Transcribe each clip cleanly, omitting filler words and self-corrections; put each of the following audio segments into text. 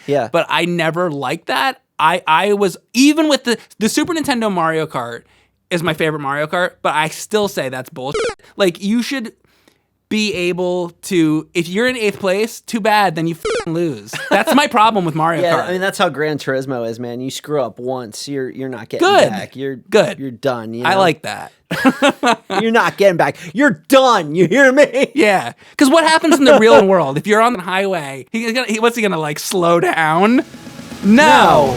Yeah. But I never liked that. I was, even with the Super Nintendo Mario Kart is my favorite Mario Kart, but I still say that's bullshit. Like, you should be able to, if you're in 8th place, too bad, then you lose. That's my problem with Mario Kart. I mean, that's how Gran Turismo is, man. You screw up once, you're not getting Good. back. You're Good. You're done. You know? I like that. You're not getting back. You're done. You hear me? Yeah. Because what happens in the real world? If you're on the highway, what's he gonna, like, slow down? No.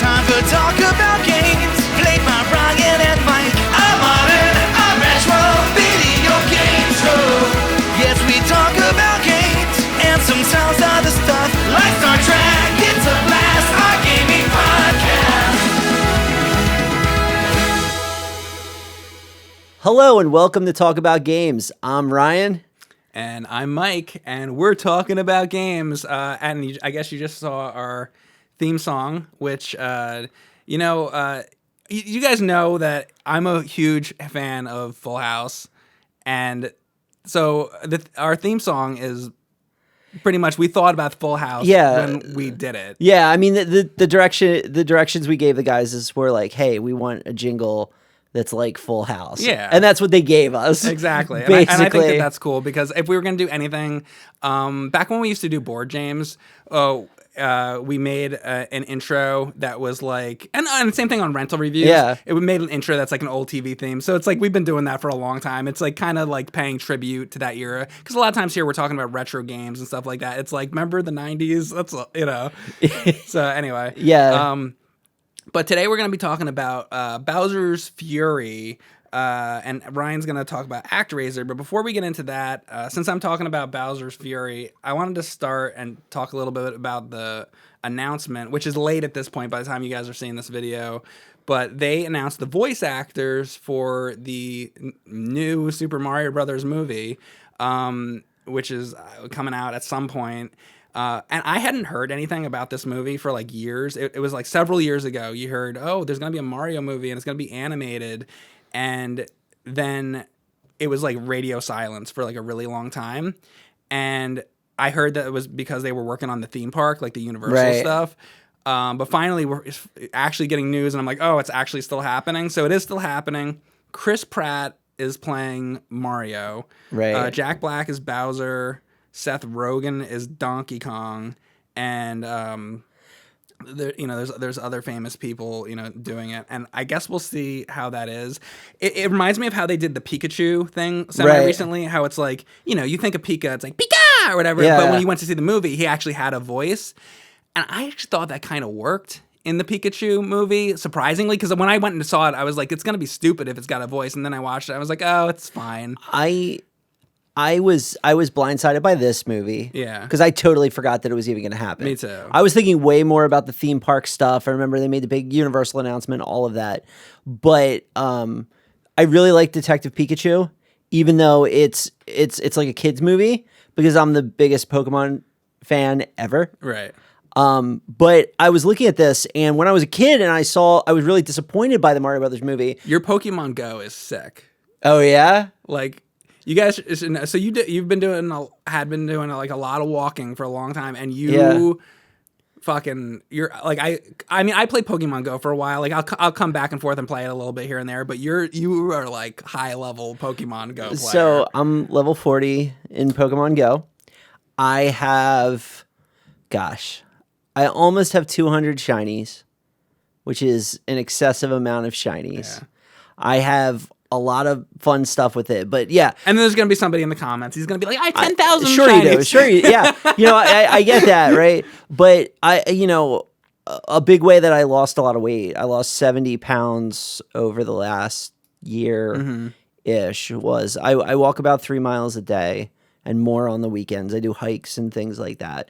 Time to talk about games, played by Ryan and Mike. A modern, a retro video game show. Yes, we talk about games and sometimes other stuff, like Star Trek. It's a blast, our gaming podcast. Hello and welcome to Talk About Games. I'm Ryan. And I'm Mike, and we're talking about games. And I guess you just saw our theme song, which, you guys know that I'm a huge fan of Full House. And so our theme song is pretty much, we thought about Full House when we did it. Yeah, I mean, the directions we gave the guys were like, hey, we want a jingle that's like Full House. Yeah. And that's what they gave us. Exactly. Basically. And I think that's cool, because if we were going to do anything, back when we used to do board games, we made an intro that was like, and same thing on rental reviews. Yeah. It made an intro that's like an old TV theme. So it's like, we've been doing that for a long time. It's like kind of like paying tribute to that era. Because a lot of times here we're talking about retro games and stuff like that. It's like, remember the 90s? That's, So anyway. Yeah. But today we're going to be talking about Bowser's Fury, and Ryan's going to talk about Actraiser. But before we get into that, since I'm talking about Bowser's Fury, I wanted to start and talk a little bit about the announcement, which is late at this point by the time you guys are seeing this video. But they announced the voice actors for the new Super Mario Brothers movie, which is coming out at some point. And I hadn't heard anything about this movie for like years. It was like several years ago. You heard, oh, there's going to be a Mario movie and it's going to be animated. And then it was like radio silence for like a really long time. And I heard that it was because they were working on the theme park, like the Universal stuff. But finally, we're actually getting news, and I'm like, oh, it's actually still happening. So it is still happening. Chris Pratt is playing Mario. Right. Jack Black is Bowser. Seth Rogen is Donkey Kong, and there's other famous people doing it, and I guess we'll see how that is. It reminds me of how they did the Pikachu thing recently. How it's like you think of Pika, it's like Pika or whatever, but when you went to see the movie, he actually had a voice, and I actually thought that kind of worked in the Pikachu movie, surprisingly, because when I went and saw it, I was like, it's gonna be stupid if it's got a voice, and then I watched it, I was like, oh, it's fine. I was blindsided by this movie. Yeah. Because I totally forgot that it was even going to happen. Me too. I was thinking way more about the theme park stuff. I remember they made the big Universal announcement, all of that. But I really like Detective Pikachu, even though it's like a kid's movie, because I'm the biggest Pokemon fan ever. Right. But I was looking at this, and when I was a kid and I was really disappointed by the Mario Brothers movie. Your Pokemon Go is sick. Oh, yeah? Like, you guys, so you've been doing like a lot of walking for a long time, and you're like, I mean, I played Pokemon Go for a while. Like, I'll come back and forth and play it a little bit here and there, but you are like high level Pokemon Go player. So I'm level 40 in Pokemon Go. I almost have 200 shinies, which is an excessive amount of shinies. Yeah. I have a lot of fun stuff with it, but yeah. And then there's going to be somebody in the comments. He's going to be like, I have 10,000 Sure shinies. You do. Sure you yeah. I get that, right? But a big way that I lost a lot of weight, I lost 70 pounds over the last year-ish, was I walk about 3 miles a day and more on the weekends. I do hikes and things like that.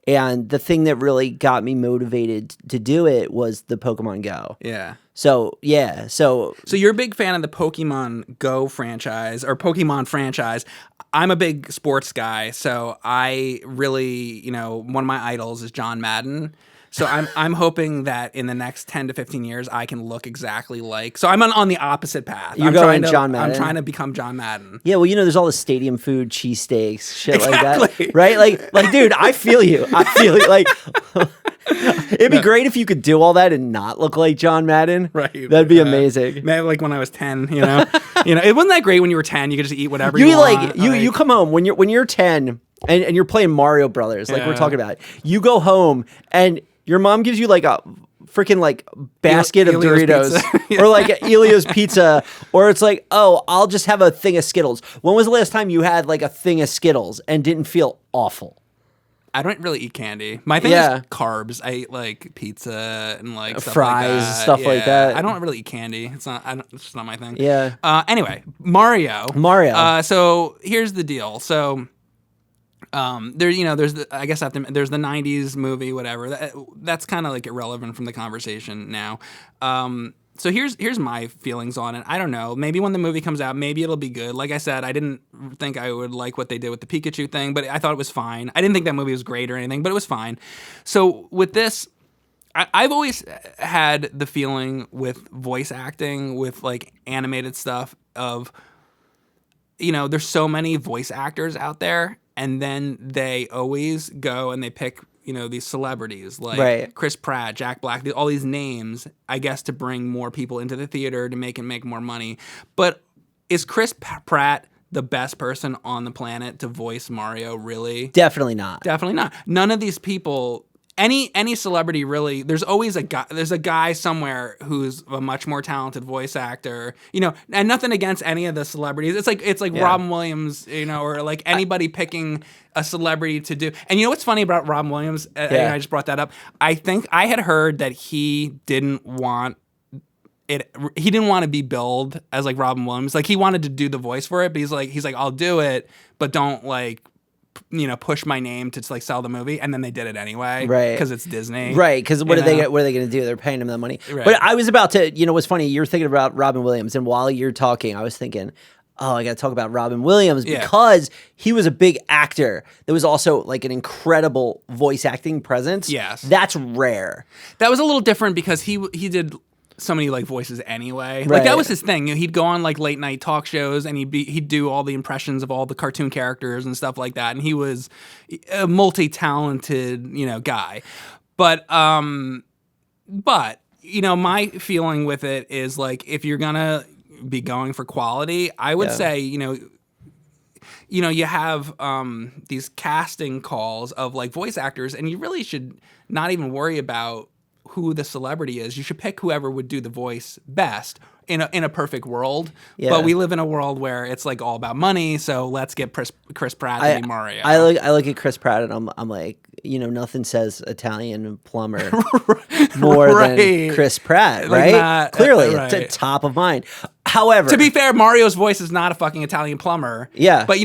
And the thing that really got me motivated to do it was the Pokemon Go. Yeah. So, yeah. So you're a big fan of the Pokemon Go franchise or Pokemon franchise. I'm a big sports guy, so I really, one of my idols is John Madden. So I'm hoping that in the next 10 to 15 years I can look exactly like. So I'm on the opposite path. You're going John Madden. I'm trying to become John Madden. Yeah, well, there's all the stadium food, cheesesteaks, shit like Exactly. that, right? Like, dude, I feel you. Like, it'd be great if you could do all that and not look like John Madden. Right. That'd be amazing. Maybe like when I was 10, it wasn't that great when you were 10. You could just eat whatever You you like want. you come home when you're 10 and you're playing Mario Brothers, like we're talking about. You go home and your mom gives you like a freaking like basket of Elio's Doritos pizza. or like Elio's pizza, or it's like, oh, I'll just have a thing of Skittles. When was the last time you had like a thing of Skittles and didn't feel awful? I don't really eat candy. My thing is carbs. I eat like pizza and like stuff fries, like that. stuff like that. I don't really eat candy. It's just not my thing. Yeah. Anyway, Mario. So here's the deal. So there's the '90s movie, whatever. That's kind of like irrelevant from the conversation now. So here's my feelings on it. I don't know. Maybe when the movie comes out, maybe it'll be good. Like I said, I didn't think I would like what they did with the Pikachu thing, but I thought it was fine. I didn't think that movie was great or anything, but it was fine. So with this, I've always had the feeling with voice acting, with like animated stuff of, there's so many voice actors out there, and then they always go and they pick these celebrities like Chris Pratt, Jack Black, all these names, I guess, to bring more people into the theater to make more money. But is Chris Pratt the best person on the planet to voice Mario, really? Definitely not. Definitely not. None of these people, any celebrity really, there's always a guy somewhere who's a much more talented voice actor, and nothing against any of the celebrities. It's like Robin Williams, or like anybody picking a celebrity to do. And what's funny about Robin Williams? I just brought that up. I think I had heard that he didn't want to be billed as like Robin Williams. Like he wanted to do the voice for it, but he's like, I'll do it, but don't like, push my name to like sell the movie. And then they did it anyway, right? Because it's Disney, right? Because what are they going to do? They're paying him the money. Right. But I was about to, what's funny? You're thinking about Robin Williams, and while you're talking, I was thinking, oh, I got to talk about Robin Williams because he was a big actor. There was also like an incredible voice acting presence. Yes, that's rare. That was a little different because he did so many like voices anyway. Like that was his thing. He'd go on like late night talk shows and he'd do all the impressions of all the cartoon characters and stuff like that. And he was a multi-talented, guy. But my feeling with it is like if you're gonna be going for quality, I would say, you have these casting calls of like voice actors, and you really should not even worry about who the celebrity is. You should pick whoever would do the voice best in a perfect world. Yeah. But we live in a world where it's like all about money, so let's get Chris Pratt to be Mario. I look at Chris Pratt and I'm like, nothing says Italian plumber more than Chris Pratt, right? Clearly, it's top of mind. However, to be fair, Mario's voice is not a fucking Italian plumber. Yeah. But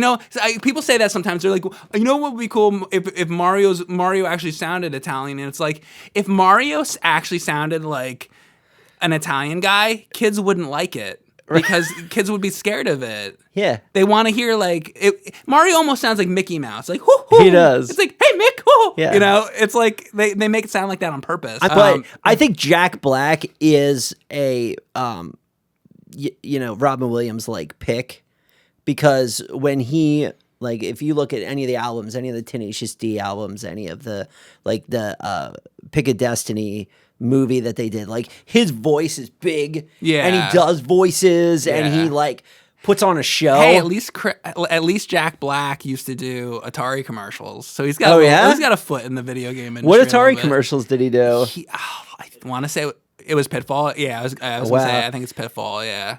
people say that sometimes. They're like, what would be cool if Mario actually sounded Italian? And it's like, if Mario actually sounded like an Italian guy, kids wouldn't like it. Because kids would be scared of it. Yeah. They want to hear Mario almost sounds like Mickey Mouse. Like, hoo, hoo. He does. It's like, hey, Mick, hoo. Yeah. It's like they make it sound like that on purpose. But I think Jack Black is a Robin Williams like pick, because when he if you look at any of the albums, any of the Tenacious D albums, any of the Pick a Destiny movie that they did, his voice is big, and he does voices, and he puts on a show. Hey, at least Jack Black used to do Atari commercials, so he's got he's got a foot in the video game industry. What Atari commercials did he do? I want to say it was Pitfall. Yeah, I was gonna say I think it's Pitfall. Yeah,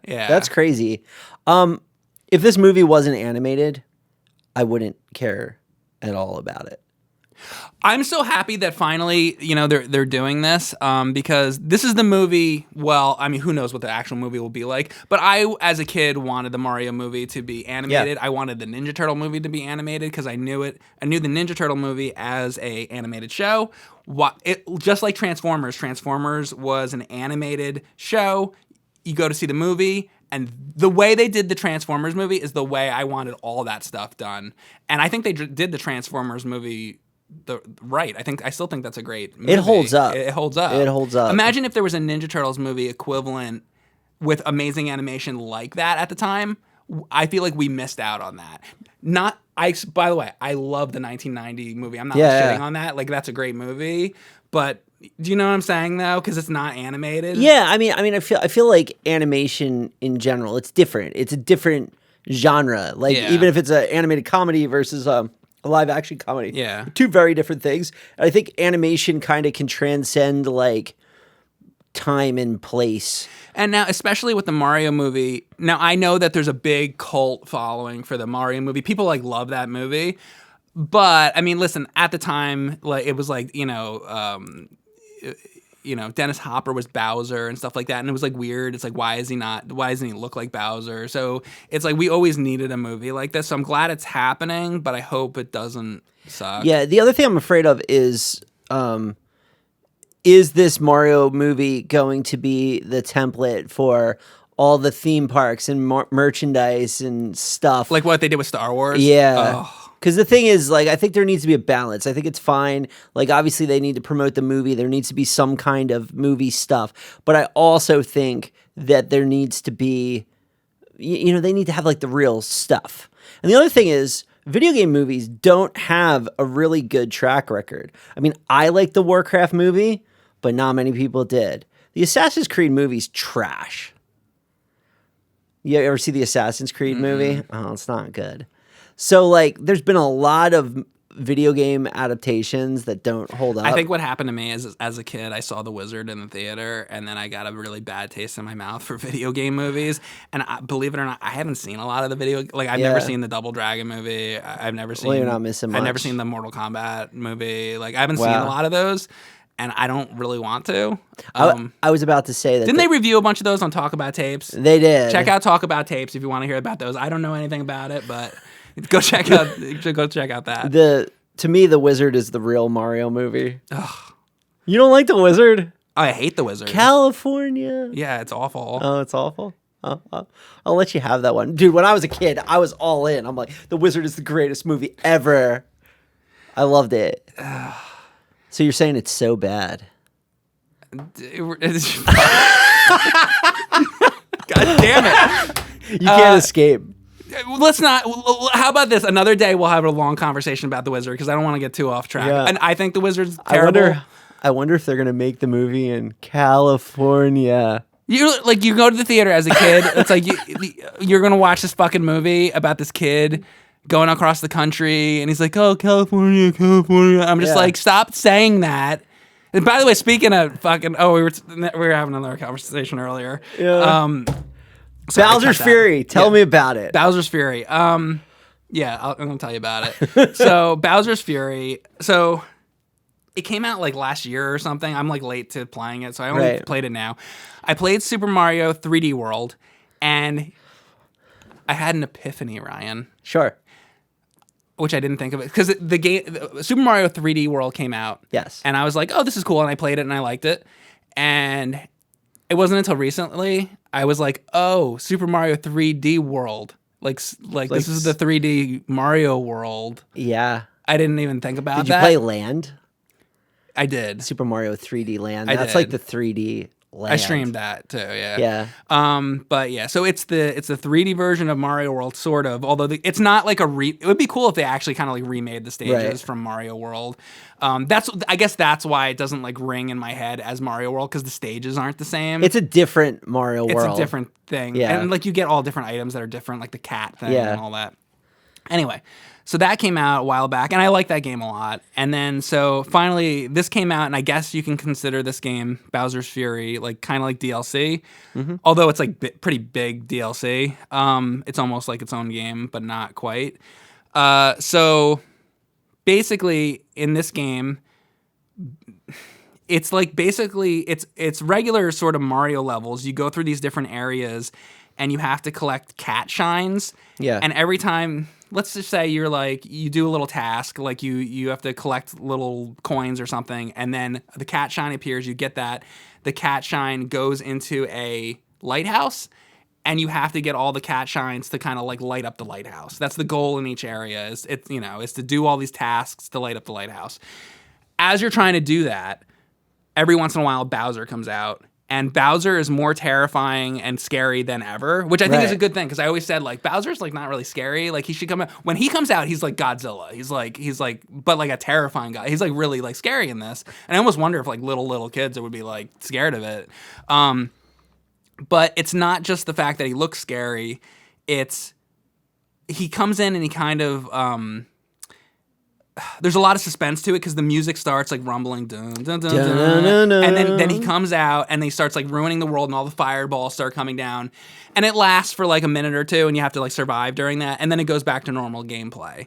that's crazy. If this movie wasn't animated, I wouldn't care at all about it. I'm so happy that finally, they're doing this, because this is the movie. Well, I mean, who knows what the actual movie will be like? But I, as a kid, wanted the Mario movie to be animated. Yeah. I wanted the Ninja Turtle movie to be animated because I knew it. I knew the Ninja Turtle movie as a animated show. Just like Transformers. Transformers was an animated show. You go to see the movie. And the way they did the Transformers movie is the way I wanted all that stuff done. And I think they did the Transformers movie right. I still think that's a great movie. It holds up. It holds up. It holds up. Imagine if there was a Ninja Turtles movie equivalent with amazing animation like that at the time. I feel like we missed out on that. By the way, I love the 1990 movie. I'm not shitting on that. Like, that's a great movie. But do you know what I'm saying, though? Because it's not animated. Yeah, I mean, I feel like animation in general, it's different. It's a different genre. Like, even if it's an animated comedy versus a live action comedy. Yeah. Two very different things. I think animation kind of can transcend, like, time and place. And now, especially with the Mario movie, now I know that there's a big cult following for the Mario movie. People like love that movie. But I mean, listen, at the time, like it was like, Dennis Hopper was Bowser and stuff like that. And it was like weird. It's like, why doesn't he look like Bowser? So it's like, we always needed a movie like this. So I'm glad it's happening, but I hope it doesn't suck. Yeah. The other thing I'm afraid of is this Mario movie going to be the template for all the theme parks and merchandise and stuff? Like what they did with Star Wars? Yeah. Because the thing is, like, I think there needs to be a balance. I think it's fine. Like, obviously, they need to promote the movie. There needs to be some kind of movie stuff. But I also think that there needs to be, they need to have, like, the real stuff. And the other thing is, video game movies don't have a really good track record. I mean, I like the Warcraft movie, but not many people did. The Assassin's Creed movie's trash. You ever see the Assassin's Creed movie? Oh, it's not good. So, like, there's been a lot of video game adaptations that don't hold up. I think what happened to me is, as a kid, I saw The Wizard in the theater, and then I got a really bad taste in my mouth for video game movies. And believe it or not, I haven't seen a lot of the I've never seen the Double Dragon movie. I've never seen. Well, you're not missing much. I've never seen the Mortal Kombat movie. Like, I haven't seen a lot of those, and I don't really want to. I was about to say that. Didn't they review a bunch of those on Talk About Tapes? They did. Check out Talk About Tapes if you want to hear about those. I don't know anything about it, but go check out that. To me, The Wizard is the real Mario movie. Ugh. You don't like The Wizard? I hate The Wizard. California. Yeah, it's awful. Oh, it's awful. I'll let you have that one, dude. When I was a kid, I was all in. I'm like, The Wizard is the greatest movie ever. I loved it. So you're saying it's so bad? God damn it! You can't escape. Let's not. How about this? Another day we'll have a long conversation about The Wizard because I don't want to get too off track. Yeah. And I think The Wizard's terrible. I wonder if they're gonna make the movie in California. You go to the theater as a kid. It's like you're gonna watch this fucking movie about this kid going across the country, and he's like, "Oh, California, California." I'm just like, stop saying that. And by the way, speaking of fucking, we were having another conversation earlier. Yeah. Bowser's Fury. Tell me about it. Bowser's Fury. I'm gonna tell you about it. So Bowser's Fury. So it came out like last year or something. I'm like late to playing it, so I only played it now. I played Super Mario 3D World, and I had an epiphany, Ryan. Sure. Which I didn't think of it because the game Super Mario 3D World came out. Yes. And I was like, oh, this is cool, and I played it and I liked it. And it wasn't until recently I was like, oh, Super Mario 3D World. Like this is the 3D Mario world. Yeah. I didn't even think about that. Did you play Land? I did. Super Mario 3D Land. I That's did. like the 3D Land. I streamed that too, yeah. Yeah. But yeah, so it's the 3D version of Mario World, sort of. Although it's not like it would be cool if they actually kind of like remade the stages from Mario World. I guess that's why it doesn't like ring in my head as Mario World, because the stages aren't the same. It's a different Mario World. It's a different thing. Yeah. And like you get all different items that are different, like the cat thing and all that. Anyway, so that came out a while back, and I like that game a lot. And then, so finally, this came out, and I guess you can consider this game, Bowser's Fury, like kind of like DLC. Mm-hmm. Although it's like pretty big DLC. It's almost like its own game, but not quite. So basically, in this game, it's like basically it's regular sort of Mario levels. You go through these different areas, and you have to collect cat shines. Yeah. And every time, let's just say you're like, you do a little task, like you have to collect little coins or something, and then the cat shine appears, you get that. The cat shine goes into a lighthouse, and you have to get all the cat shines to kind of like light up the lighthouse. That's the goal in each area. Is to do all these tasks to light up the lighthouse. As you're trying to do that, every once in a while Bowser comes out. And Bowser is more terrifying and scary than ever, which I think is a good thing, because I always said, like, Bowser's like not really scary. Like, he should come out. When he comes out, he's like Godzilla. He's like, but like a terrifying guy. He's like really like scary in this. And I almost wonder if like little kids would be like scared of it. But it's not just the fact that he looks scary. It's he comes in and he kind of there's a lot of suspense to it because the music starts like rumbling, dun, dun, dun, dun, and then he comes out and he starts like ruining the world, and all the fireballs start coming down, and it lasts for like a minute or two, and you have to like survive during that, and then it goes back to normal gameplay.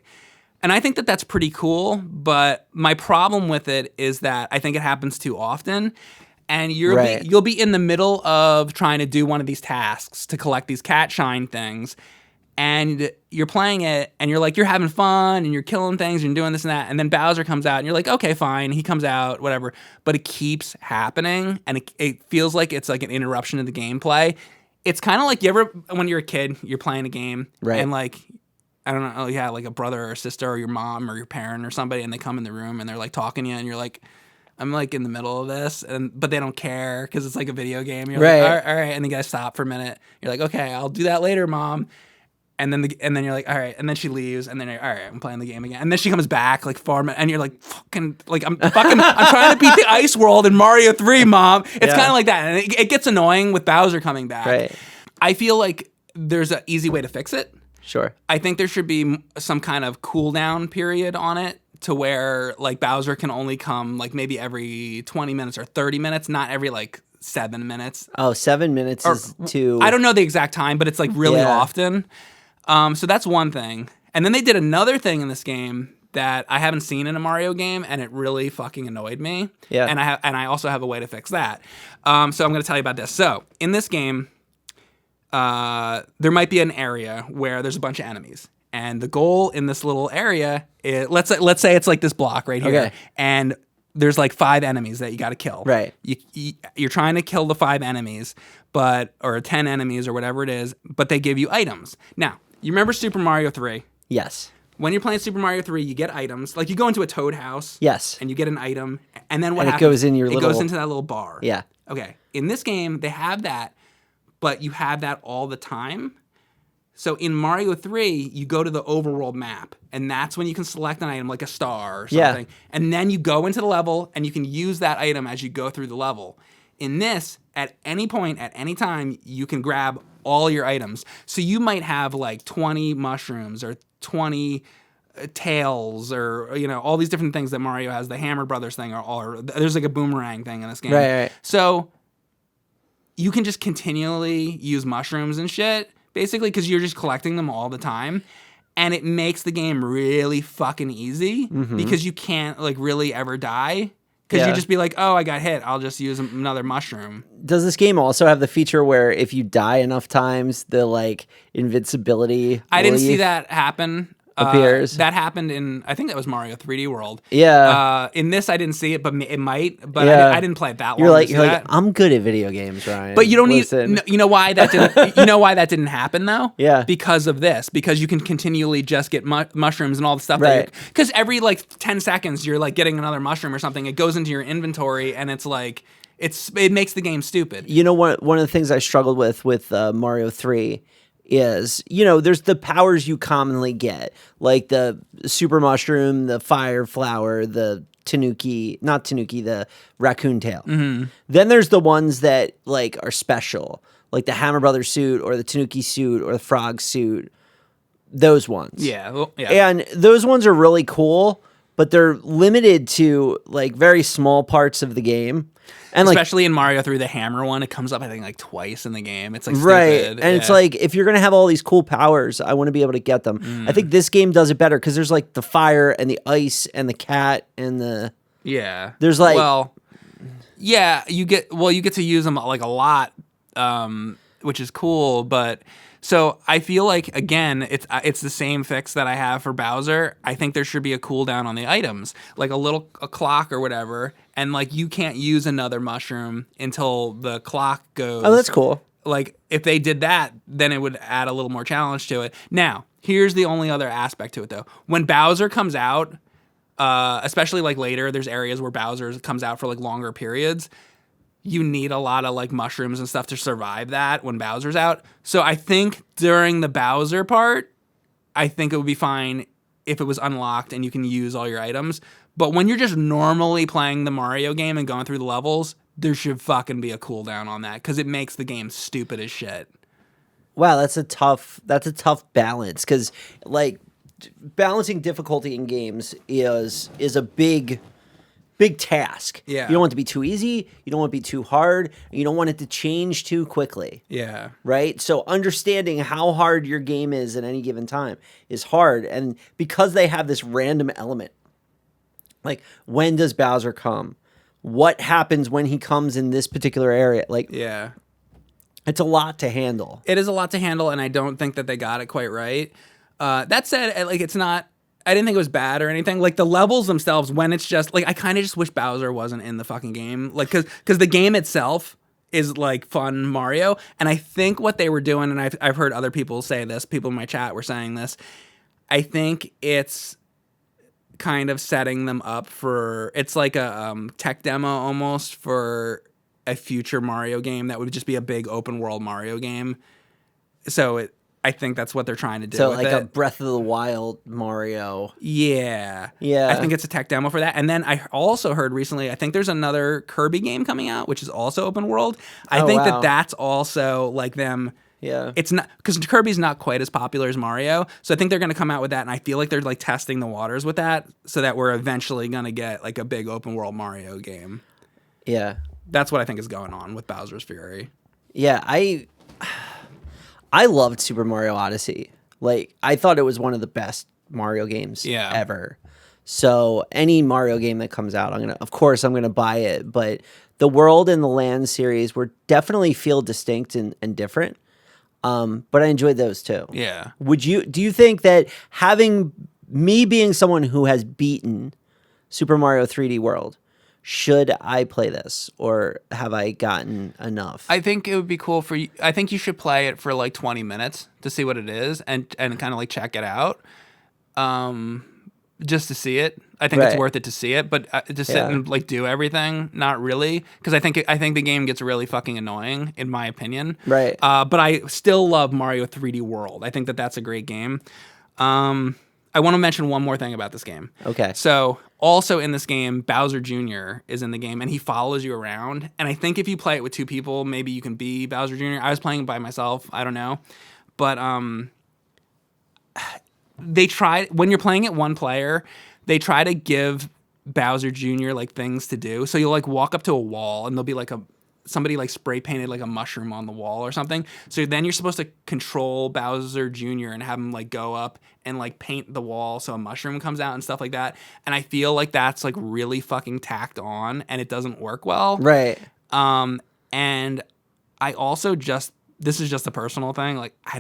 And I think that that's pretty cool, but my problem with it is that I think it happens too often, and you'll be in the middle of trying to do one of these tasks to collect these cat shine things. And you're playing it, and you're like, you're having fun, and you're killing things, and you're doing this and that. And then Bowser comes out, and you're like, okay, fine. He comes out, whatever. But it keeps happening, and it feels like it's like an interruption of the gameplay. It's kind of like when you're a kid, you're playing a game, and like, I don't know, like a brother or a sister or your mom or your parent or somebody, and they come in the room, and they're like talking to you, and you're like, I'm like in the middle of this, but they don't care because it's like a video game. You're like, all right, and you guys stop for a minute. You're like, okay, I'll do that later, Mom. And then you're like, all right. And then she leaves, and then you're, all right, I'm playing the game again. And then she comes back like and you're like, I'm trying to beat the ice world in Mario 3, Mom. It's kind of like that, and it gets annoying with Bowser coming back. Right. I feel like there's an easy way to fix it. Sure. I think there should be some kind of cooldown period on it to where like Bowser can only come like maybe every 20 minutes or 30 minutes, not every like 7 minutes. Oh, 7 minutes is too. I don't know the exact time, but it's like really often. So that's one thing. And then they did another thing in this game that I haven't seen in a Mario game, and it really fucking annoyed me. Yeah. And I also have a way to fix that. So I'm going to tell you about this. So in this game, there might be an area where there's a bunch of enemies, and the goal in this little area is, let's say it's like this block right here, and there's like 5 enemies that you got to kill. Right. You're trying to kill the 5 enemies, or 10 enemies or whatever it is, but they give you items. Now, you remember Super Mario 3? Yes. When you're playing Super Mario 3, you get items. Like, you go into a Toad house. Yes. And you get an item. And then what happens? It goes in it goes into that little bar. Yeah. Okay. In this game, they have that, but you have that all the time. So in Mario 3, you go to the overworld map, and that's when you can select an item, like a star or something. Yeah. And then you go into the level, and you can use that item as you go through the level. In this, at any point, at any time, you can grab all your items. So you might have like 20 mushrooms or 20 tails, or all these different things that Mario has. The Hammer Brothers thing, or there's like a boomerang thing in this game. Right. So you can just continually use mushrooms and shit, basically, because you're just collecting them all the time. And it makes the game really fucking easy because you can't like really ever die. Because you just be like, oh, I got hit, I'll just use another mushroom. Does this game also have the feature where if you die enough times, the like invincibility I didn't see that happen. Appears. That happened in, I think that was Mario 3D World. Yeah. In this, I didn't see it, but it might. But I didn't play it that long. You're like, I'm good at video games, Ryan. But you don't need. You know why that didn't? You know why that didn't happen though? Yeah. Because of this. Because you can continually just get mushrooms and all the stuff. Right. Because every like 10 seconds, you're like getting another mushroom or something. It goes into your inventory, and it's like it makes the game stupid. You know what? One of the things I struggled with Mario 3. Is, there's the powers you commonly get, like the super mushroom, the fire flower, the the raccoon tail. Mm-hmm. Then there's the ones that like are special, like the Hammer Brothers suit or the Tanuki suit or the frog suit. Those ones. Yeah. Well, yeah. And those ones are really cool, but they're limited to like very small parts of the game. And especially in Mario 3, the hammer one, it comes up, I think, like twice in the game. It's like stupid. Right. And it's like, if you're going to have all these cool powers, I want to be able to get them. I think this game does it better because there's like the fire and the ice and the cat and the... Yeah. There's like... Well, yeah, you get to use them like a lot, which is cool, but... So I feel like, again, it's the same fix that I have for Bowser. I think there should be a cooldown on the items, like a clock or whatever, and like you can't use another mushroom until the clock goes. Oh, that's cool. like if they did that, then it would add a little more challenge to it. Now, here's the only other aspect to it though. When Bowser comes out, especially like later, there's areas where Bowser comes out for like longer periods. You need a lot of like mushrooms and stuff to survive that when Bowser's out. So I think during the Bowser part, I think it would be fine if it was unlocked and you can use all your items. But when you're just normally playing the Mario game and going through the levels, there should fucking be a cooldown on that because it makes the game stupid as shit. Wow, that's a tough balance because like balancing difficulty in games is a big task. Yeah. You don't want it to be too easy. You don't want it to be too hard. You don't want it to change too quickly. Yeah. Right? So understanding how hard your game is at any given time is hard. And because they have this random element, like when does Bowser come? What happens when he comes in this particular area? Like, yeah, it's a lot to handle. It is a lot to handle, and I don't think that they got it quite right. That said, like it's not. I didn't think it was bad or anything. Like the levels themselves, when it's just like I kind of just wish Bowser wasn't in the fucking game, like because the game itself is like fun Mario, and I think what they were doing, and I've heard other people say this, people in my chat were saying this. I think it's kind of setting them up for it's like a tech demo almost for a future Mario game that would just be a big open world Mario game. So I think that's what they're trying to do. So with like it. a Breath of the Wild Mario. Yeah. Yeah. I think it's a tech demo for that. And then I also heard recently, I think there's another Kirby game coming out, which is also open world. I think wow. that's also like them. Yeah. It's not because Kirby's not quite as popular as Mario. So I think they're going to come out with that. And I feel like they're like testing the waters with that so that we're eventually going to get like a big open world Mario game. Yeah. That's what I think is going on with Bowser's Fury. Yeah. I loved Super Mario Odyssey. Like, I thought it was one of the best Mario games ever. So any Mario game that comes out, of course I'm gonna buy it. But the World and the Land series were definitely feel distinct and different. But I enjoyed those too. Yeah. Do you think that having me being someone who has beaten Super Mario 3D World, should I play this or have I gotten enough? I think it would be cool for you. I think you should play it for like 20 minutes to see what it is and kind of like check it out. Just to see it. I think it's worth it to see it, but to sit and like do everything, not really, because I think the game gets really fucking annoying in my opinion. Right. But I still love Mario 3D World. I think that's a great game. I want to mention one more thing about this game. Okay. So also in this game, Bowser Jr. is in the game, and he follows you around. And I think if you play it with two people, maybe you can be Bowser Jr. I was playing by myself. I don't know. But they try, when you're playing it one player, they try to give Bowser Jr. like things to do. So you'll like walk up to a wall, and there'll be like somebody like spray painted like a mushroom on the wall or something. So then you're supposed to control Bowser Jr. and have him like go up and like paint the wall so a mushroom comes out and stuff like that. And I feel like that's like really fucking tacked on and it doesn't work well. Right. And I also this is just a personal thing. Like I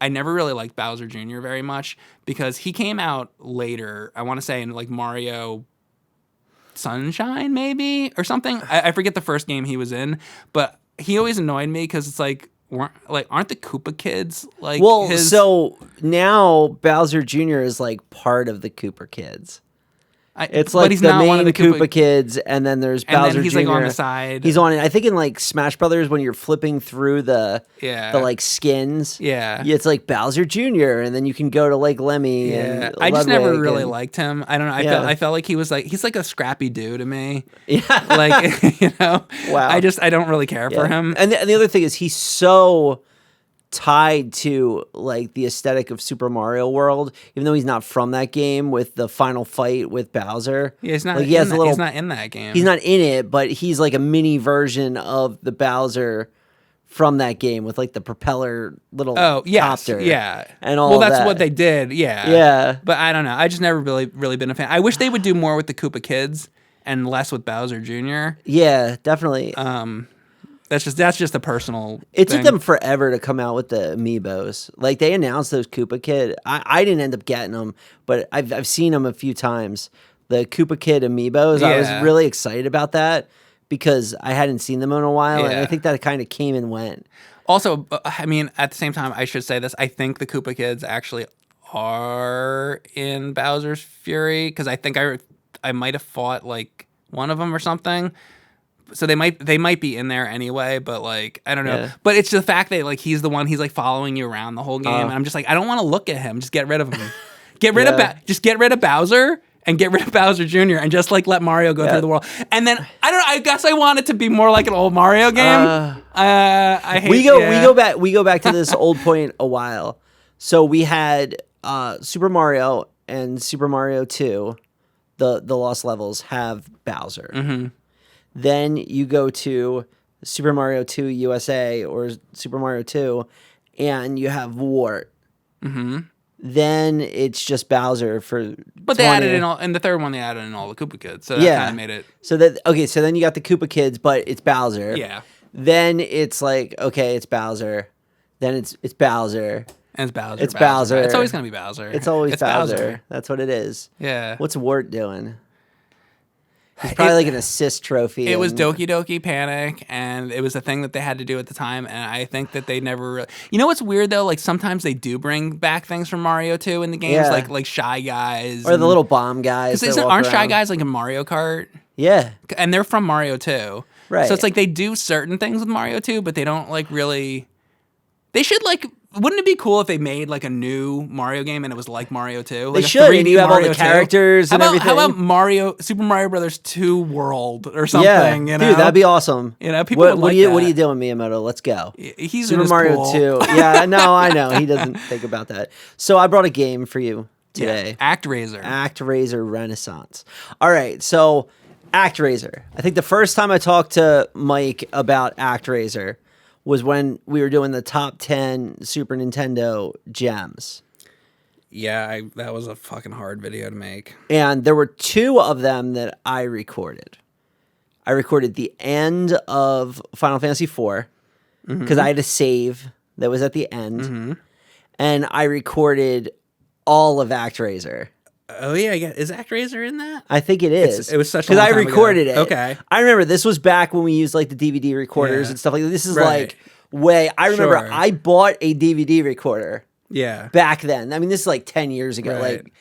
never really liked Bowser Jr. very much because he came out later. I want to say in like Mario Sunshine maybe or something. I forget the first game he was in, but he always annoyed me because it's like aren't the Koopa kids like so now Bowser Jr. is like part of the Koopa kids. It's like he's the not main one of the Koopa kids, and then there's Bowser and then he's Jr. like on the side. He's on it. I think in like Smash Brothers when you're flipping through the like skins. Yeah. It's like Bowser Jr. and then you can go to like Lemmy. Yeah. And I just never really and, liked him. I don't know. I felt like he's like a scrappy dude to me. Yeah. Like Wow. I don't really care for him. And the other thing is he's so tied to like the aesthetic of Super Mario World, even though he's not from that game. With the final fight with Bowser, he's not. Like, he's not in that game. He's not in it, but he's like a mini version of the Bowser from that game with like the propeller little copter. Yeah, and all. Well, that's that. what they did. Yeah, yeah. But I don't know. I just never really been a fan. I wish they would do more with the Koopa kids and less with Bowser Jr. Yeah, definitely. That's just a personal. It thing. took them forever to come out with the amiibos. Like they announced those Koopa Kid. I didn't end up getting them, but I've seen them a few times. The Koopa Kid amiibos. Yeah. I was really excited about that because I hadn't seen them in a while, and I think that kind of came and went. Also, I mean, at the same time, I should say this. I think the Koopa Kids actually are in Bowser's Fury because I think I might have fought like one of them or something. So they might be in there anyway, but like I don't know. Yeah. But it's the fact that like he's the one, he's like following you around the whole game, and I'm just like, I don't want to look at him. Just get rid of him. Get rid of Bowser and get rid of Bowser Jr. and just like let Mario go through the world. And then I guess I want it to be more like an old Mario game. I hate. We go back to this old point a while. So we had Super Mario and Super Mario 2, the Lost Levels have Bowser. Mm-hmm. Then you go to Super Mario 2 USA or Super Mario 2, and you have Wart. Mm-hmm. Then it's just Bowser for. But 20. they added in all, and the third one they added in all the Koopa Kids, so that kind of made it. So then you got the Koopa Kids, but it's Bowser. Yeah. Then it's like it's Bowser. Then it's Bowser. And it's Bowser. It's Bowser. It's always gonna be Bowser. It's always Bowser. That's what it is. Yeah. What's Wart doing? He's probably like an assist trophy. It was Doki Doki Panic, and it was a thing that they had to do at the time, and I think that they never really... You know what's weird, though? Like, sometimes they do bring back things from Mario 2 in the games, like Shy Guys. Or the little bomb guys. Aren't Shy Guys like in Mario Kart? Yeah. And they're from Mario 2. Right. So it's like they do certain things with Mario 2, but they don't, like, really... They should, like... Wouldn't it be cool if they made like a new Mario game and it was like Mario 2? Like they should. And you have all the characters and everything. How about Super Mario Brothers 2 World or something? Yeah, you know? dude, that'd be awesome. You know, people what are you doing, Miyamoto? Let's go. He's Super in his Mario pool. 2. Yeah, no, I know. He doesn't think about that. So I brought a game for you today. Yeah. Actraiser. Actraiser Renaissance. All right, so Actraiser. I think the first time I talked to Mike about Actraiser was when we were doing the top 10 Super Nintendo gems. Yeah, that was a fucking hard video to make. And there were two of them that I recorded. I recorded the end of Final Fantasy IV because I had a save that was at the end. Mm-hmm. And I recorded all of Actraiser. Oh, yeah. Is Actraiser in that? I think it is. It was such a long time because I recorded ago. it. Okay. I remember this was back when we used like the DVD recorders and stuff like that. This is like way. I remember I bought a DVD recorder. Yeah. Back then. I mean, this is like 10 years ago. Right. Like,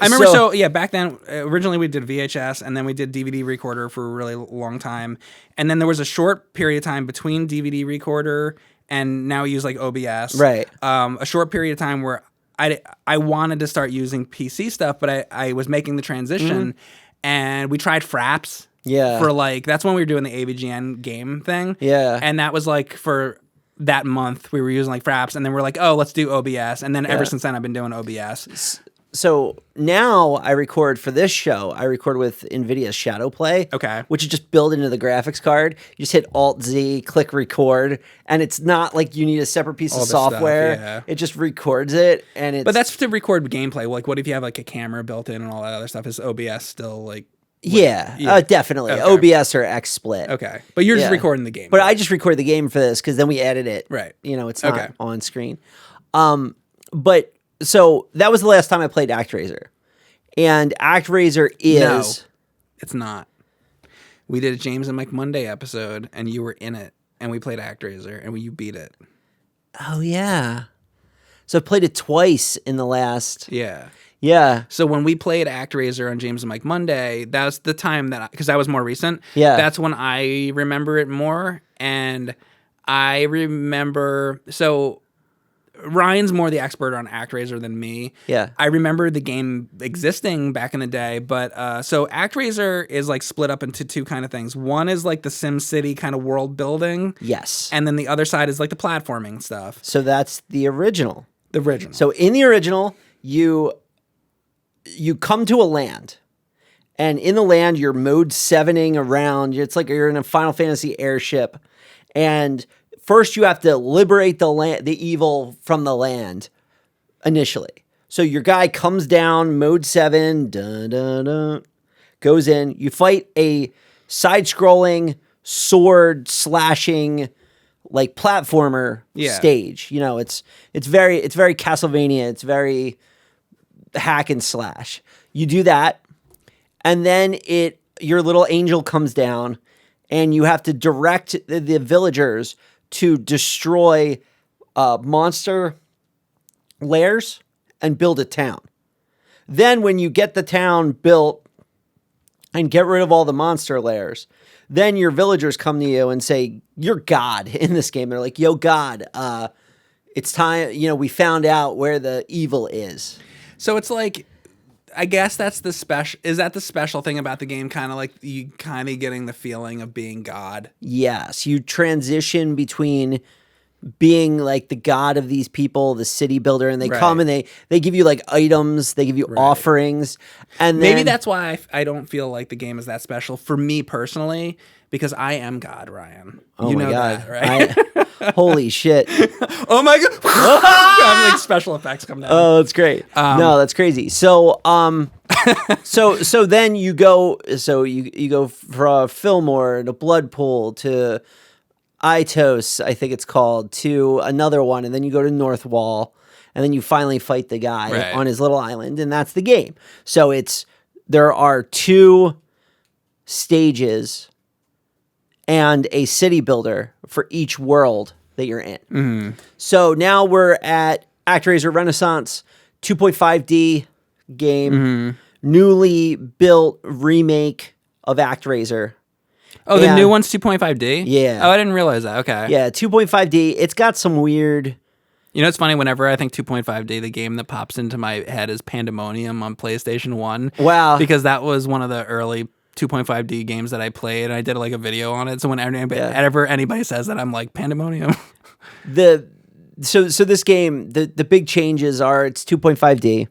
I remember. Back then, originally we did VHS and then we did DVD recorder for a really long time. And then there was a short period of time between DVD recorder and now we use like OBS. Right. A short period of time where I wanted to start using PC stuff, but I was making the transition and we tried Fraps. Yeah. For like, that's when we were doing the AVGN game thing. Yeah. And that was like for that month we were using like Fraps and then we're like, oh, let's do OBS. And then ever since then I've been doing OBS. So now I record for this show. I record with NVIDIA's Shadow Play. Okay. Which is just built into the graphics card. You just hit Alt-Z, click record, and it's not like you need a separate piece of software. Stuff, yeah. It just records it, and it's... But that's to record gameplay. Like, what if you have like a camera built in and all that other stuff? Is OBS still like... definitely. Okay. OBS or XSplit. Okay. But you're just recording the game. But I just record the game for this because then we edit it. Right. You know, it's not on screen. But... So that was the last time I played Actraiser. And Actraiser is... No, it's not. We did a James and Mike Monday episode, and you were in it, and we played Actraiser, and you beat it. Oh, yeah. So I played it twice in the last... Yeah. Yeah. So when we played Actraiser on James and Mike Monday, that was the time that... Because that was more recent. Yeah. That's when I remember it more, and I remember... So... Ryan's more the expert on Actraiser than me. Yeah. I remember the game existing back in the day, but so Actraiser is like split up into two kind of things. One is like the SimCity kind of world building. Yes. And then the other side is like the platforming stuff. So that's the original. The original. So in the original, you come to a land. And in the land, you're mode 7ing around. It's like you're in a Final Fantasy airship. And first, you have to liberate the evil from the land initially. So your guy comes down, mode 7, goes in. You fight a side-scrolling, sword-slashing, like platformer stage. You know, it's very Castlevania. It's very hack and slash. You do that, and then your little angel comes down, and you have to direct the villagers to destroy monster lairs and build a town. Then when you get the town built and get rid of all the monster lairs, then your villagers come to you and say, you're God in this game. They're like, yo, God, it's time, we found out where the evil is. So it's like, I guess that's the special. Is that the special thing about the game? Kind of like you kind of getting the feeling of being God. Yes, you transition between being like the god of these people, the city builder, and they come and they give you like items, they give you offerings, and maybe then, that's why I don't feel like the game is that special for me personally, because I am God, Ryan. Oh you my know God. that, right? Holy shit! Oh my God! I'm like special effects come down. Oh, that's great. No, that's crazy. So, so then you go. So you go from Fillmore to Bloodpool to Itos, I think it's called, to another one, and then you go to North Wall, and then you finally fight the guy on his little island, and that's the game. So there are 2 stages and a city builder for each world that you're in. Mm-hmm. So now we're at Actraiser Renaissance, 2.5D game, newly built remake of Actraiser. Oh, the new one's 2.5D? Yeah. Oh, I didn't realize that. Okay. Yeah, 2.5D. It's got some weird... You know, it's funny, whenever I think 2.5D, the game that pops into my head is Pandemonium on PlayStation 1. Wow. Because that was one of the early 2.5D games that I played, and I did like a video on it. So whenever anybody says that, I'm like, Pandemonium. So this game, the big changes are it's 2.5D.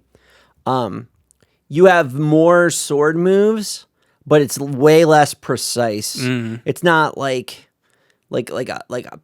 You have more sword moves, but it's way less precise. It's not like a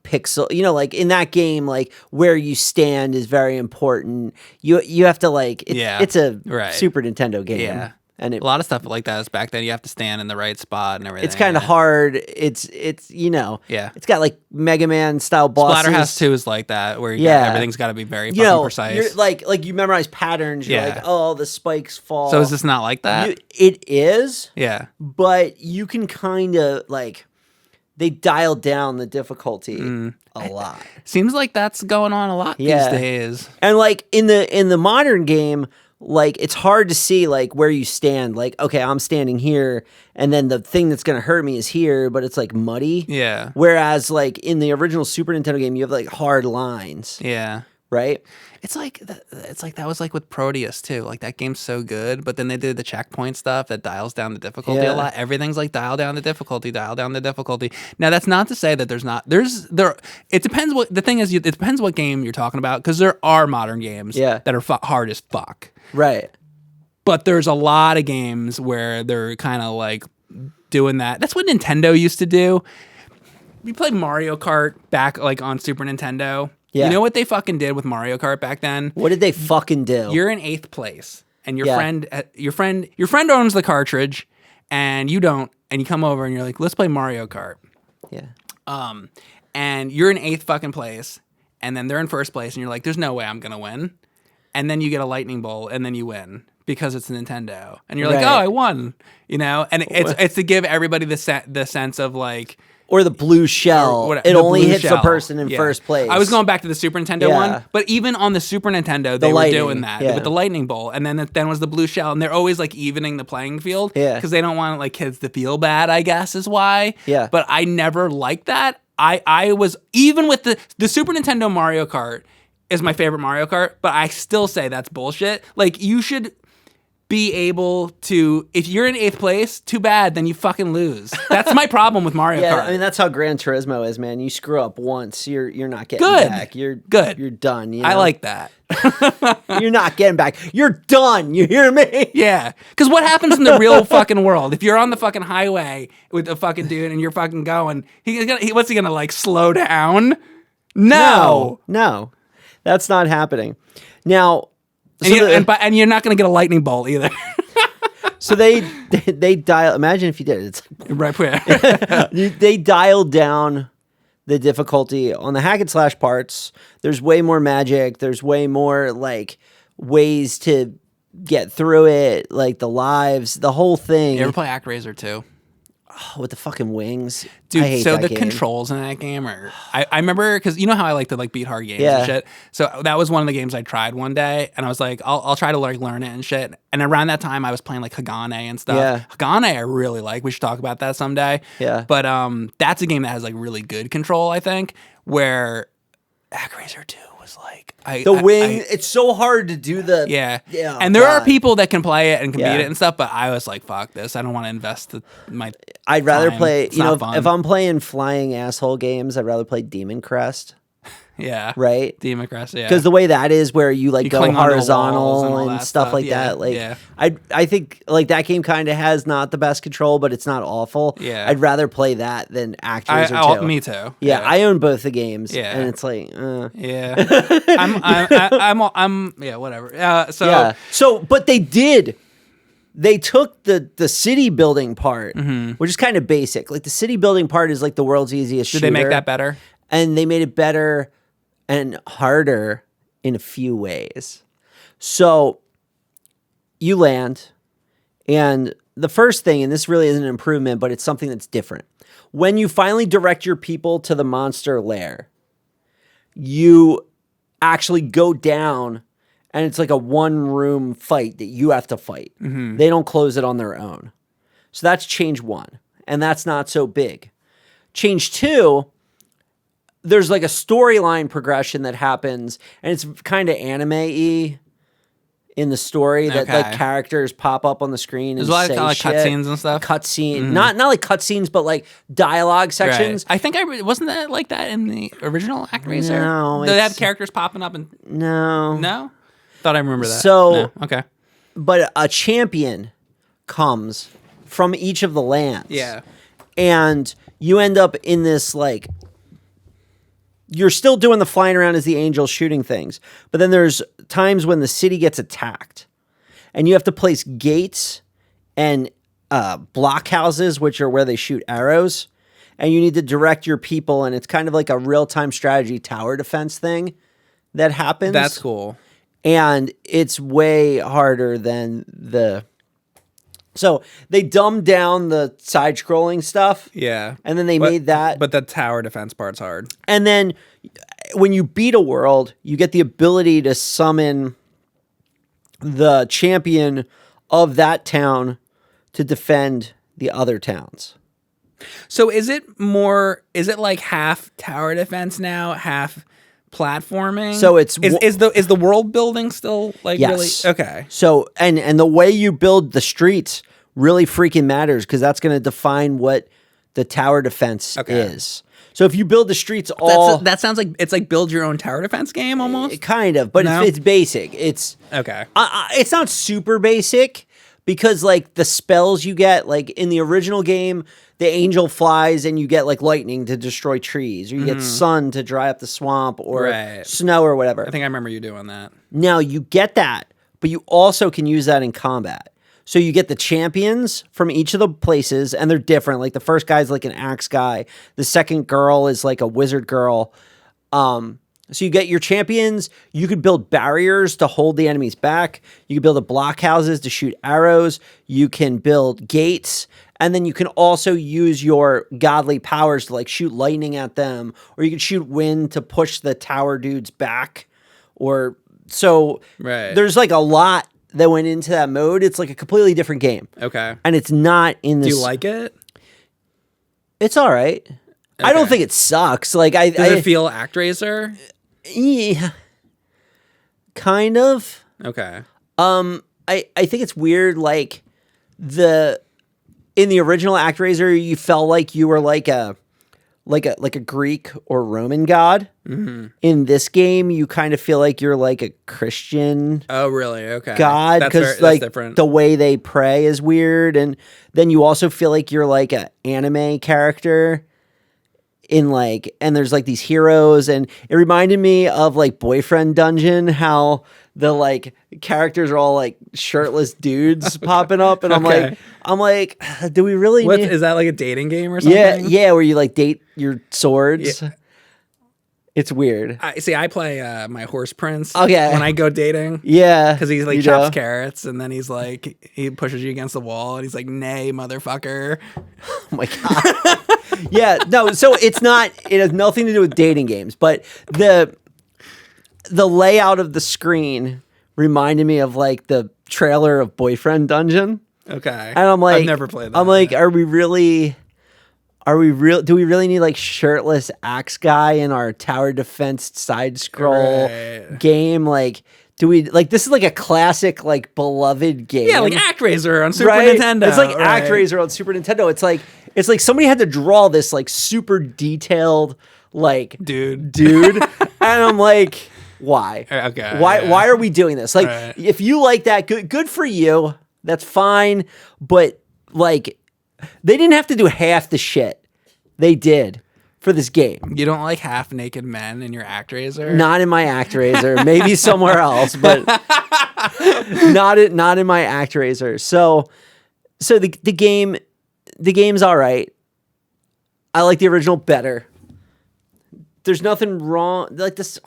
pixel, like in that game, like where you stand is very important. You have to it's a Super Nintendo game. Yeah. And a lot of stuff like that is back then. You have to stand in the right spot and everything. It's kind of hard. It's It's got like Mega Man style bosses. Splatterhouse 2 is like that, where everything's got to be very fucking precise. You're like you memorize patterns. You're like, oh, the spikes fall. So is this not like that? It is. Yeah. But you can kind of they dialed down the difficulty a lot. Seems like that's going on a lot these days. And like in the modern game, like it's hard to see like where you stand. Like, okay, I'm standing here, and then the thing that's gonna hurt me is here, but it's like muddy. Yeah. Whereas like in the original Super Nintendo game, you have like hard lines. Yeah. Right. It's like that was like with Proteus too. Like that game's so good, but then they did the checkpoint stuff that dials down the difficulty a lot. Everything's like dial down the difficulty. Now that's not to say that it depends what the thing is. It depends what game you're talking about, because there are modern games that are hard as fuck. Right. But there's a lot of games where they're kind of like doing that. That's what Nintendo used to do. We played Mario Kart back like on Super Nintendo. Yeah. You know what they fucking did with Mario Kart back then? What did they fucking do? You're in 8th place, and your friend owns the cartridge, and you don't, and you come over and you're like, let's play Mario Kart. Yeah. And you're in 8th fucking place, and then they're in 1st place, and you're like, there's no way I'm gonna win. And then you get a lightning bolt, and then you win because it's Nintendo, and you're like, oh, I won, And it's to give everybody the sense of like. Or the blue shell. It only hits the person in 1st place. I was going back to the Super Nintendo one, but even on the Super Nintendo, they were doing that with the lightning bolt, and then was the blue shell, and they're always like evening the playing field because they don't want like kids to feel bad, I guess is why. Yeah. But I never liked that. I was even with the Super Nintendo Mario Kart is my favorite Mario Kart, but I still say that's bullshit. Like you should be able to, if you're in 8th place, too bad, then you fucking lose. That's my problem with Mario Kart. I mean, that's how Gran Turismo is, man. You screw up once, you're not getting back. You're done. I like that. You're not getting back. You're done. You hear me? Yeah. Because what happens in the real fucking world? If you're on the fucking highway with a fucking dude and you're fucking going, what's he gonna like slow down? No. That's not happening. Now, and you're not going to get a lightning bolt either. So they dial. Imagine if you did. It's right where they dialed down the difficulty on the hack and slash parts. There's way more magic. There's way more like ways to get through it. Like the lives, the whole thing. You ever play Actraiser 2? with the fucking wings. Dude, I hate so that the game. controls in that game are... I remember, because you know how I like to like beat hard games Yeah. and shit? So that was one of the games I tried one day, and I was like, I'll try to like learn it and shit. And around that time, I was playing like Hagane and stuff. Yeah. Hagane I really like. We should talk about that someday. Yeah. But that's a game that has like really good control, I think, where Actraiser 2 was like... it's so hard to do the... Yeah. Yeah, and there are God. people that can play it and can Yeah. beat it and stuff, but I was like, fuck this. I don't want to invest my I'd rather time. play, It's you know, not fun. if I'm playing flying asshole games, I'd rather play Demon Crest, Yeah. right? Democracy, yeah. Because the way that is where you like You go cling onto the walls horizontal and all and that stuff stuff. like Yeah, that. Like, yeah. I think like that game kind of has not the best control, but it's not awful. Yeah. I'd rather play that than Actraiser 2. Me too. Yeah, I own both the games. Yeah. And it's like, Yeah. I'm yeah, whatever. yeah. So, but they took the city building part, which is kind of basic. Like the city building part is like the world's easiest Did shooter. they make that better? And they made it better and harder in a few ways. So you land, and the first thing, and this really isn't an improvement, but it's something that's different. When you finally direct your people to the monster lair, you actually go down, and it's like a one-room fight that you have to fight. They don't close it on their own. So that's change 1, and that's not so big. Change 2, there's like a storyline progression that happens, and it's kind of anime-y in the story that like Okay. characters pop up on the screen and There's a lot of say kinda like shit. cutscenes and stuff? Cutscene, not like cutscenes, but like dialogue sections. Right. I think wasn't that like that in the original Actraiser? No, Did they have it's- characters popping up and No, Thought I remember that. So- No. Okay. but a champion comes from each of the lands. Yeah. And you end up in this like you're still doing the flying around as the angel shooting things. But then there's times when the city gets attacked. And you have to place gates and blockhouses, which are where they shoot arrows. And you need to direct your people, and it's kind of like a real-time strategy tower defense thing that happens. That's cool. And it's way harder than the... So they dumbed down the side-scrolling stuff. Yeah. And then they made that... But the tower defense part's hard. And then when you beat a world, you get the ability to summon the champion of that town to defend the other towns. So is it like half tower defense now, half platforming? So it's is the world building still like Yes. really okay? So and the way you build the streets really freaking matters, because that's going to define what the tower defense is. So if you build the streets all... That sounds like it's like build your own tower defense game almost. Kind of, but No? it's basic. It's Okay. it's not super basic, because like the spells you get, like in the original game, the angel flies and you get like lightning to destroy trees, or you get sun to dry up the swamp, or Right. snow or whatever. I think I remember you doing that. Now you get that, but you also can use that in combat. So you get the champions from each of the places, and they're different. Like the first guy's like an axe guy. The second girl is like a wizard girl. So you get your champions. You could build barriers to hold the enemies back. You can build the blockhouses to shoot arrows. You can build gates. And then you can also use your godly powers to like shoot lightning at them. Or you can shoot wind to push the tower dudes back. Or so Right. there's like a lot that went into that mode. It's like a completely different game. Okay. And it's not in this. Do you like it? It's all right. I don't Okay. think it sucks. Like Does it feel Actraiser? Yeah, kind of. Okay. I think it's weird. Like in the original Actraiser, you felt like you were like a Greek or Roman god. Mm-hmm. In this game, you kind of feel like you're like a Christian Oh, really? Okay. god, because like different. the way they pray is weird, and then you also feel like you're like an anime character. And there's like these heroes, and it reminded me of like Boyfriend Dungeon, how the like characters are all like shirtless dudes popping up, and Okay. I'm like, do we really Is that like a dating game or something? yeah, where you like date your swords. Yeah. It's weird. I play my horse prince. Okay. When I go dating. Yeah. Because he's like you chops know? carrots, and then he's like, he pushes you against the wall, and he's like, nay, motherfucker. Oh my God. Yeah, no, so it has nothing to do with dating games, but the layout of the screen reminded me of like the trailer of Boyfriend Dungeon. Okay. And I'm like, I've never played that. I'm like, do we really need like shirtless axe guy in our tower defense side scroll game? Like, do we like this is like a classic, like beloved game. Yeah, like Actraiser on Super right? Nintendo. It's like Actraiser on Super Nintendo. It's like somebody had to draw this like super detailed like dude. And I'm like, why? Okay. Why are we doing this? Like, if you like that, good for you. That's fine. But like, they didn't have to do half the shit they did for this game. You don't like half naked men in your Actraiser? Not in my Actraiser. Maybe somewhere else, but not in my Actraiser. So the game's all right. I like the original better. There's nothing wrong. Like this,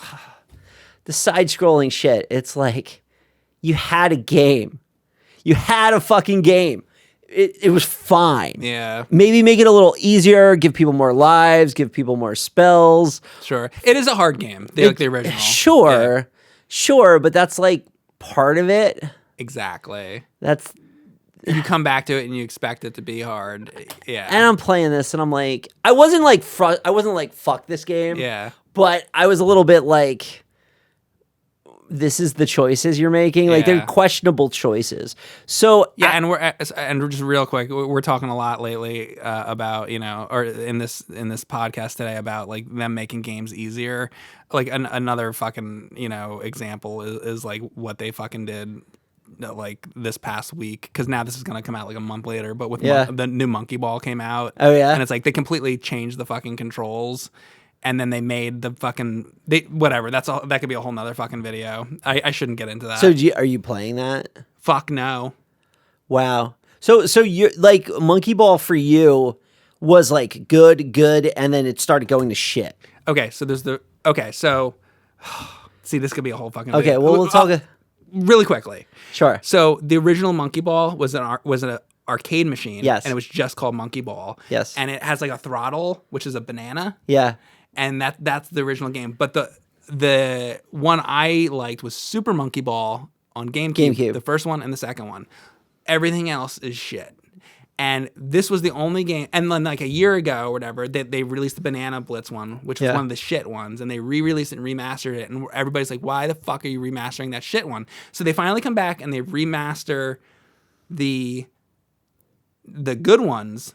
the side scrolling shit. It's like you had a game. You had a fucking game. It was fine. Yeah. Maybe make it a little easier, give people more lives, give people more spells. Sure. It is a hard game. Like the original. Sure, but that's like part of it. Exactly. That's you come back to it and you expect it to be hard. Yeah. And I'm playing this and I'm like, I wasn't like fuck this game. Yeah. But I was a little bit like, this is the choices you're making. Like they're questionable choices. So yeah, and we're just real quick. We're talking a lot lately about or in this podcast today about like them making games easier. Like another fucking example is like what they fucking did like this past week, because now this is gonna come out like a month later. But with the new Monkey Ball came out. Oh yeah, and it's like they completely changed the fucking controls. And then they made the fucking whatever. That's all. That could be a whole nother fucking video. I shouldn't get into that. So are you playing that? Fuck no. Wow. So you're like Monkey Ball for you was like good, and then it started going to shit. Okay. So so see, this could be a whole fucking okay. video. Well, we'll talk really quickly. Sure. So the original Monkey Ball was an arcade machine. Yes. And it was just called Monkey Ball. Yes. And it has like a throttle, which is a banana. Yeah. And that's the original game. But the one I liked was Super Monkey Ball on GameCube. The first one and the second one. Everything else is shit. And this was the only game. And then like a year ago or whatever, they released the Banana Blitz one, which was one of the shit ones. And they re-released it and remastered it. And everybody's like, why the fuck are you remastering that shit one? So they finally come back and they remaster the good ones.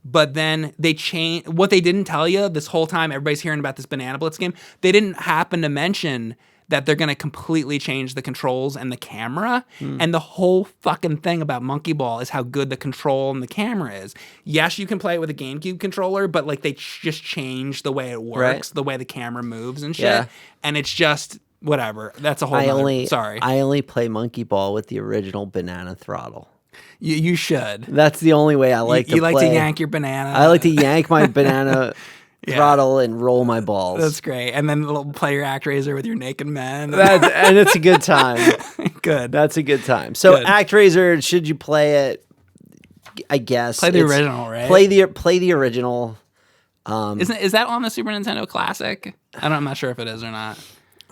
But then they change what they didn't tell you this whole time. Everybody's hearing about this Banana Blitz game. They didn't happen to mention that they're going to completely change the controls and the camera. And the whole fucking thing about Monkey Ball is how good the control and the camera is. Yes, you can play it with a GameCube controller, but like they just changed the way it works, the way the camera moves and shit. Yeah. And it's just whatever. That's a whole sorry. I only play Monkey Ball with the original banana throttle. You should. That's the only way I like to play. You like to yank your banana. I like to yank my banana throttle and roll my balls. That's great. And then play your Actraiser with your naked men. And it's a good time. Good. That's a good time. So Actraiser, should you play it? I guess. Play the original, right? Play the original. Is that on the Super Nintendo Classic? I'm not sure if it is or not.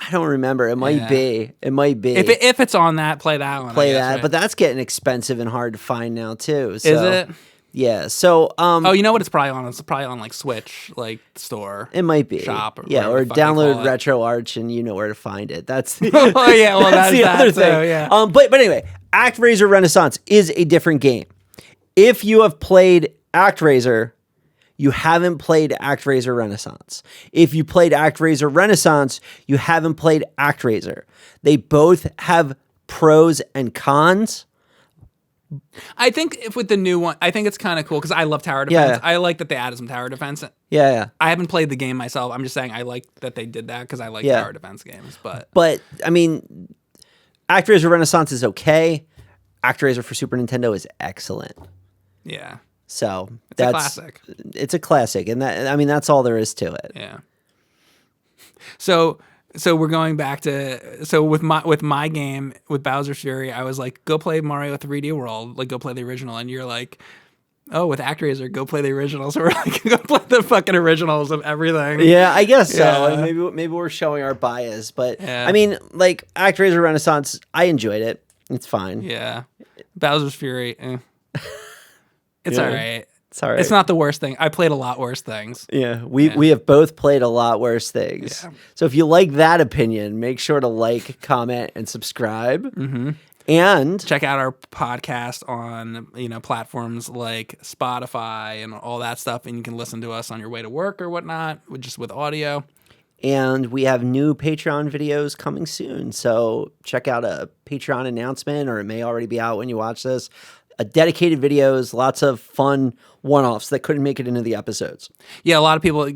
I don't remember. It might be. It might be. If it's on that, play that one. Play that, right? But that's getting expensive and hard to find now too. So, is it? Yeah. So, oh, you know what? It's probably on. It's probably on like Switch, like store. It might be shop. Or or download RetroArch and you know where to find it. That's the, oh yeah. Well, that's the other thing. Too, yeah. But anyway, Actraiser Renaissance is a different game. If you have played Actraiser, you haven't played Actraiser Renaissance. If you played Actraiser Renaissance, you haven't played Actraiser. They both have pros and cons. I think if with the new one, I think it's kind of cool because I love tower defense. I like that they added some tower defense. Yeah. I haven't played the game myself. I'm just saying I like that they did that because I like tower defense games. But I mean, Actraiser Renaissance is okay. Actraiser for Super Nintendo is excellent. Yeah. So it's a classic. It's a classic, and that's all there is to it. Yeah. So we're going back to with my game with Bowser's Fury, I was like, go play Mario 3D World, like go play the original, and you're like, oh, with Actraiser, go play the original. So we're like, go play the fucking originals of everything. Yeah, I guess so. Yeah. Like, maybe we're showing our bias, but Yeah. I mean, like Actraiser Renaissance, I enjoyed it. It's fine. Yeah. Bowser's Fury, it's Yeah. all right. It's all right. It's not the worst thing. I played a lot worse things. Yeah, we have both played a lot worse things. Yeah. So if you like that opinion, make sure to like, comment, and subscribe. Mm-hmm. And Check out our podcast on platforms like Spotify and all that stuff, and you can listen to us on your way to work or whatnot, just with audio. And we have new Patreon videos coming soon. So check out a Patreon announcement, or it may already be out when you watch this. Dedicated videos, lots of fun one-offs that couldn't make it into the episodes. Yeah, a lot of people,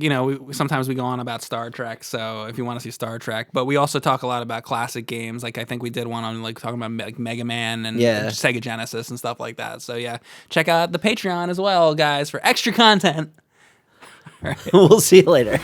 sometimes we go on about Star Trek. So if you want to see Star Trek, but we also talk a lot about classic games. Like I think we did one on like talking about like Mega Man and Sega Genesis and stuff like that. So yeah, check out the Patreon as well, guys, for extra content. We'll see you later.